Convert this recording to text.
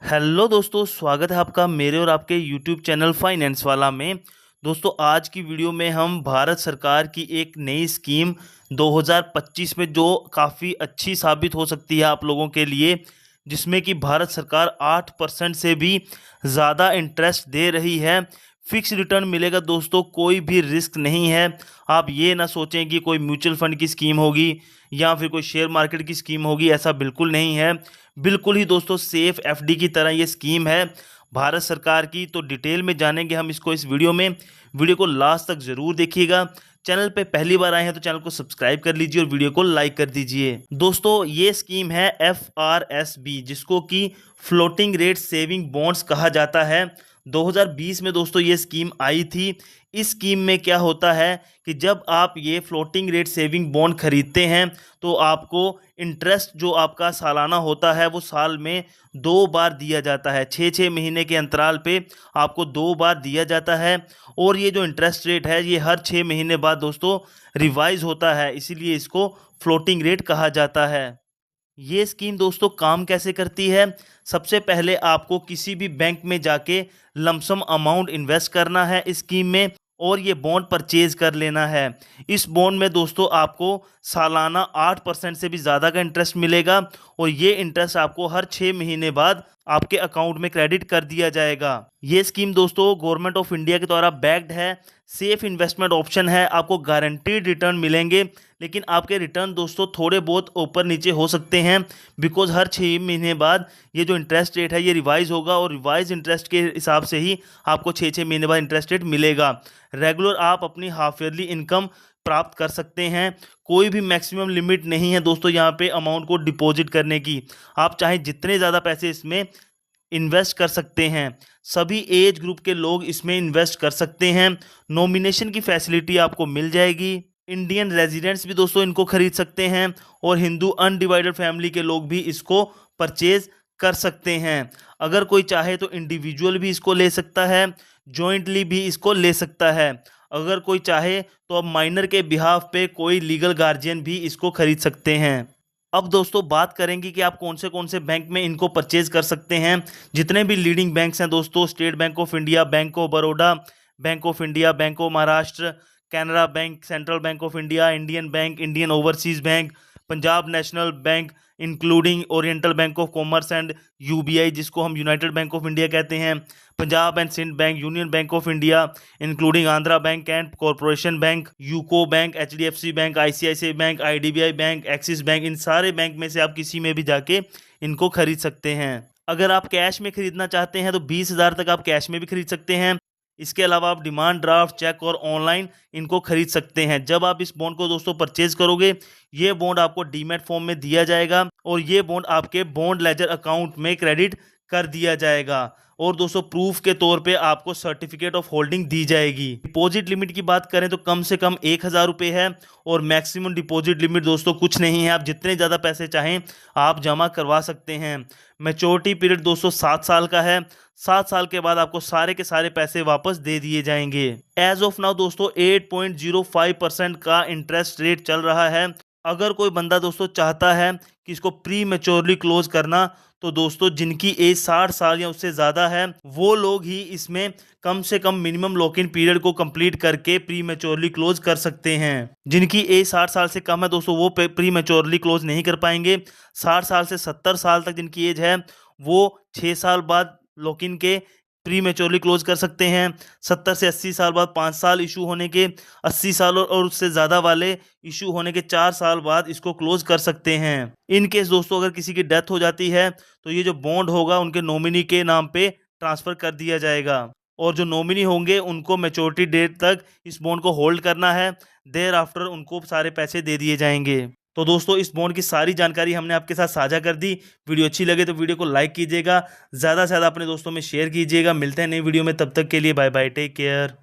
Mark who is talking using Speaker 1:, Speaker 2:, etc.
Speaker 1: Hello दोस्तों, स्वागत है आपका मेरे और आपके यूट्यूब चैनल फाइनेंस वाला में। दोस्तों, आज की वीडियो में हम भारत सरकार की एक नई स्कीम 2025 में जो काफ़ी अच्छी साबित हो सकती है आप लोगों के लिए, जिसमें कि भारत सरकार 8% से भी ज़्यादा इंटरेस्ट दे रही है। फिक्स रिटर्न मिलेगा दोस्तों, कोई भी रिस्क नहीं है। आप ये ना सोचें कि कोई म्यूचुअल फंड की स्कीम होगी या फिर कोई शेयर मार्केट की स्कीम होगी, ऐसा बिल्कुल नहीं है। बिल्कुल ही दोस्तों सेफ एफडी की तरह ये स्कीम है भारत सरकार की। तो डिटेल में जानेंगे हम इसको इस वीडियो में। वीडियो को लास्ट तक ज़रूर देखिएगा। चैनल पे पहली बार आए हैं तो चैनल को सब्सक्राइब कर लीजिए और वीडियो को लाइक कर दीजिए। दोस्तों, ये स्कीम है FRSB, जिसको कि फ्लोटिंग रेट सेविंग बॉन्ड्स कहा जाता है। 2020 में दोस्तों ये स्कीम आई थी। इस स्कीम में क्या होता है कि जब आप ये फ्लोटिंग रेट सेविंग बॉन्ड खरीदते हैं तो आपको इंटरेस्ट जो आपका सालाना होता है वो साल में 2 बार दिया जाता है। 6-6 महीने के अंतराल पे आपको 2 बार दिया जाता है। और ये जो इंटरेस्ट रेट है ये हर 6 महीने बाद दोस्तों रिवाइज होता है, इसीलिए इसको फ्लोटिंग रेट कहा जाता है। ये स्कीम दोस्तों काम कैसे करती है? सबसे पहले आपको किसी भी बैंक में जाके लमसम अमाउंट इन्वेस्ट करना है इस स्कीम में और ये बॉन्ड परचेज कर लेना है। इस बॉन्ड में दोस्तों आपको सालाना 8% से भी ज़्यादा का इंटरेस्ट मिलेगा और ये इंटरेस्ट आपको हर 6 महीने बाद आपके अकाउंट में क्रेडिट कर दिया जाएगा। ये स्कीम दोस्तों गवर्नमेंट ऑफ इंडिया के द्वारा बैक्ड है, सेफ इन्वेस्टमेंट ऑप्शन है, आपको गारंटीड रिटर्न मिलेंगे। लेकिन आपके रिटर्न दोस्तों थोड़े बहुत ऊपर नीचे हो सकते हैं, बिकॉज हर 6 महीने बाद ये जो इंटरेस्ट रेट है ये रिवाइज होगा और रिवाइज इंटरेस्ट के हिसाब से ही आपको 6-6 महीने बाद इंटरेस्ट रेट मिलेगा। रेगुलर आप अपनी हाफ ईयरली इनकम प्राप्त कर सकते हैं। कोई भी मैक्सिमम लिमिट नहीं है दोस्तों यहाँ पे अमाउंट को डिपॉजिट करने की। आप चाहे जितने ज़्यादा पैसे इसमें इन्वेस्ट कर सकते हैं। सभी एज ग्रुप के लोग इसमें इन्वेस्ट कर सकते हैं। नॉमिनेशन की फैसिलिटी आपको मिल जाएगी। इंडियन रेजिडेंट्स भी दोस्तों इनको खरीद सकते हैं और हिंदू अनडिवाइडेड फैमिली के लोग भी इसको परचेज कर सकते हैं। अगर कोई चाहे तो इंडिविजुअल भी इसको ले सकता है, जॉइंटली भी इसको ले सकता है। अगर कोई चाहे तो अब माइनर के बिहाफ पे कोई लीगल गार्जियन भी इसको खरीद सकते हैं। अब दोस्तों बात करेंगे कि आप कौन से बैंक में इनको परचेज कर सकते हैं। जितने भी लीडिंग बैंक्स हैं दोस्तों, State Bank of India, Bank of Baroda, Bank of India, Bank of Maharashtra, Canara Bank, Central Bank of India, Indian Bank, Indian Overseas Bank, Punjab National Bank, including Oriental Bank of Commerce and UBI, जिसको हम United Bank of India कहते हैं, Punjab and Sind Bank, Union Bank of India, including Andhra Bank and Corporation Bank, UCO Bank, HDFC Bank, ICICI Bank, IDBI Bank, Axis bank, इन सारे bank में से आप किसी में भी जाके इनको खरीद सकते हैं। अगर आप कैश में खरीदना चाहते हैं तो 20,000 तक आप कैश में भी खरीद सकते हैं। इसके अलावा आप डिमांड ड्राफ्ट, चेक और ऑनलाइन इनको खरीद सकते हैं। जब आप इस बॉन्ड को दोस्तों परचेज करोगे, ये बॉन्ड आपको डीमैट फॉर्म में दिया जाएगा और ये बॉन्ड आपके बॉन्ड लेजर अकाउंट में क्रेडिट कर दिया जाएगा। और दोस्तों प्रूफ के तौर पे आपको सर्टिफिकेट ऑफ होल्डिंग दी जाएगी। डिपॉजिट लिमिट की बात करें तो कम से कम 1,000 रुपये है और मैक्सिमम डिपॉजिट लिमिट दोस्तों कुछ नहीं है। आप जितने ज़्यादा पैसे चाहें आप जमा करवा सकते हैं। मैच्योरिटी पीरियड दोस्तों 7 साल का है। 7 साल के बाद आपको सारे के सारे पैसे वापस दे दिए जाएंगे। एज ऑफ नाउ दोस्तों 8.05% का इंटरेस्ट रेट चल रहा है। अगर कोई बंदा दोस्तों चाहता है कि इसको प्री मैच्योरली क्लोज करना, तो दोस्तों जिनकी एज 60 साल या उससे ज़्यादा है वो लोग ही इसमें कम से कम मिनिमम लॉक इन पीरियड को कंप्लीट करके प्री मैच्योरली क्लोज कर सकते हैं। जिनकी एज 60 साल से कम है दोस्तों वो प्री मैच्योरली क्लोज नहीं कर पाएंगे। 60 साल से 70 साल तक जिनकी एज है वो 6 साल बाद लॉक इन के प्री मैच्योरली क्लोज कर सकते हैं। 70 से 80 साल बाद 5 साल इशू होने के, 80 साल और उससे ज़्यादा वाले इशू होने के 4 साल बाद इसको क्लोज कर सकते हैं। इन केस दोस्तों अगर किसी की डेथ हो जाती है तो ये जो बॉन्ड होगा उनके नॉमिनी के नाम पे ट्रांसफ़र कर दिया जाएगा और जो नॉमिनी होंगे उनको मैच्योरिटी डेट तक इस बॉन्ड को होल्ड करना है। देयर आफ्टर उनको सारे पैसे दे दिए जाएंगे। तो दोस्तों इस बॉन्ड की सारी जानकारी हमने आपके साथ साझा कर दी। वीडियो अच्छी लगे तो वीडियो को लाइक कीजिएगा, ज़्यादा से ज़्यादा अपने दोस्तों में शेयर कीजिएगा। मिलते हैं नई वीडियो में, तब तक के लिए बाय बाय, टेक केयर।